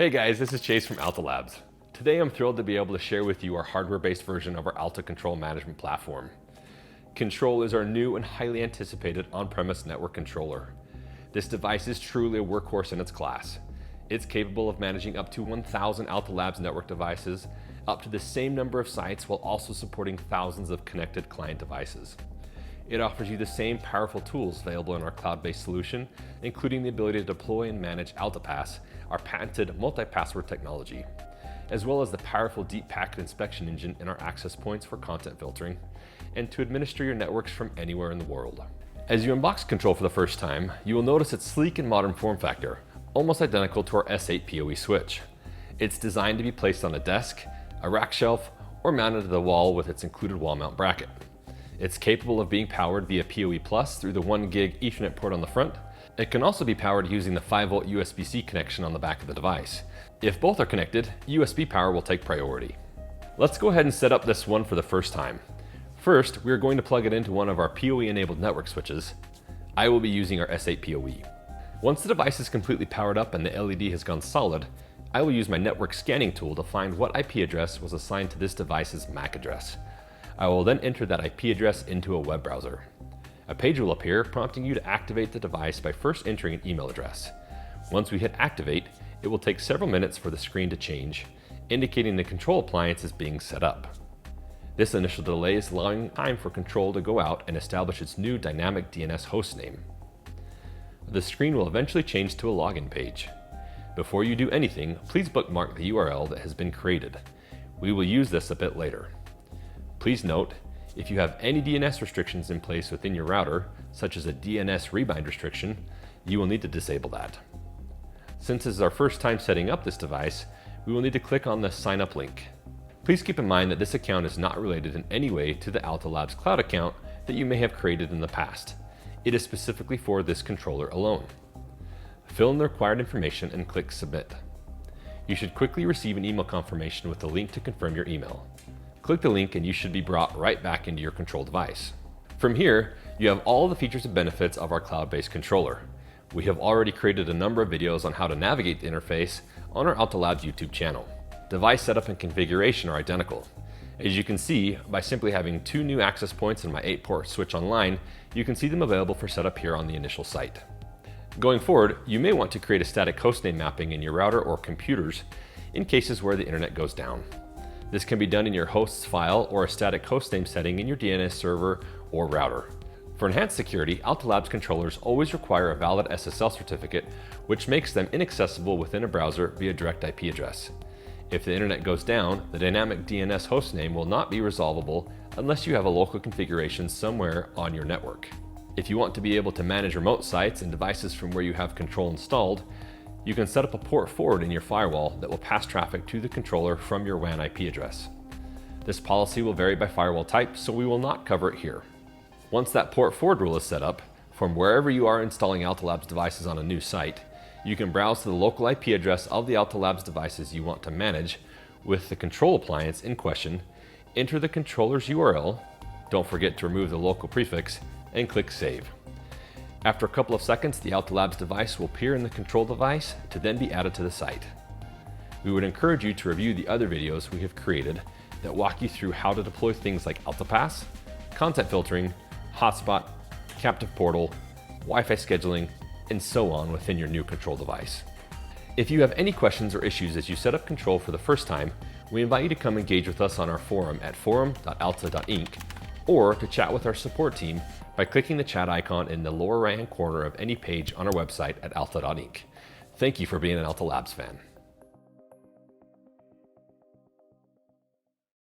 Hey guys, this is Chase from Alta Labs. Today I'm thrilled to be able to share with you our hardware-based version of our Alta Control management platform. Control is our new and highly anticipated on-premise network controller. This device is truly a workhorse in its class. It's capable of managing up to 1,000 Alta Labs network devices, up to the same number of sites, while also supporting thousands of connected client devices. It offers you the same powerful tools available in our cloud-based solution, including the ability to deploy and manage AltaPass, our patented multi-password technology, as well as the powerful deep packet inspection engine in our access points for content filtering, and to administer your networks from anywhere in the world. As you unbox Control for the first time, you will notice its sleek and modern form factor, almost identical to our S8 PoE switch. It's designed to be placed on a desk, a rack shelf, or mounted to the wall with its included wall mount bracket. It's capable of being powered via PoE Plus through the 1 gig Ethernet port on the front. It can also be powered using the 5-volt USB-C connection on the back of the device. If both are connected, USB power will take priority. Let's go ahead and set up this one for the first time. First, we are going to plug it into one of our PoE-enabled network switches. I will be using our S8 PoE. Once the device is completely powered up and the LED has gone solid, I will use my network scanning tool to find what IP address was assigned to this device's MAC address. I will then enter that IP address into a web browser. A page will appear prompting you to activate the device by first entering an email address. Once we hit activate, it will take several minutes for the screen to change, indicating the control appliance is being set up. This initial delay is allowing time for Control to go out and establish its new dynamic DNS hostname. The screen will eventually change to a login page. Before you do anything, please bookmark the URL that has been created. We will use this a bit later. Please note, if you have any DNS restrictions in place within your router, such as a DNS rebind restriction, you will need to disable that. Since this is our first time setting up this device, we will need to click on the Sign Up link. Please keep in mind that this account is not related in any way to the Alta Labs Cloud account that you may have created in the past. It is specifically for this controller alone. Fill in the required information and click Submit. You should quickly receive an email confirmation with the link to confirm your email. Click the link and you should be brought right back into your Control device. From here, you have all the features and benefits of our cloud-based controller. We have already created a number of videos on how to navigate the interface on our Alta Labs YouTube channel. Device setup and configuration are identical. As you can see, by simply having 2 new access points and my 8-port switch online, you can see them available for setup here on the initial site. Going forward, you may want to create a static hostname mapping in your router or computers in cases where the internet goes down. This can be done in your hosts file or a static hostname setting in your DNS server or router. For enhanced security, Alta Labs controllers always require a valid SSL certificate, which makes them inaccessible within a browser via direct IP address. If the internet goes down, the dynamic DNS hostname will not be resolvable unless you have a local configuration somewhere on your network. If you want to be able to manage remote sites and devices from where you have Control installed, you can set up a port forward in your firewall that will pass traffic to the controller from your WAN IP address. This policy will vary by firewall type, so we will not cover it here. Once that port forward rule is set up, from wherever you are installing Alta Labs devices on a new site, you can browse to the local IP address of the Alta Labs devices you want to manage with the control appliance in question, enter the controller's URL, don't forget to remove the local prefix, and click Save. After a couple of seconds, the Alta Labs device will appear in the control device to then be added to the site. We would encourage you to review the other videos we have created that walk you through how to deploy things like AltaPass, content filtering, hotspot, captive portal, Wi-Fi scheduling, and so on within your new control device. If you have any questions or issues as you set up Control for the first time, we invite you to come engage with us on our forum at forum.alta.inc or to chat with our support team by clicking the chat icon in the lower right-hand corner of any page on our website at Alta.inc. Thank you for being an Alta Labs fan.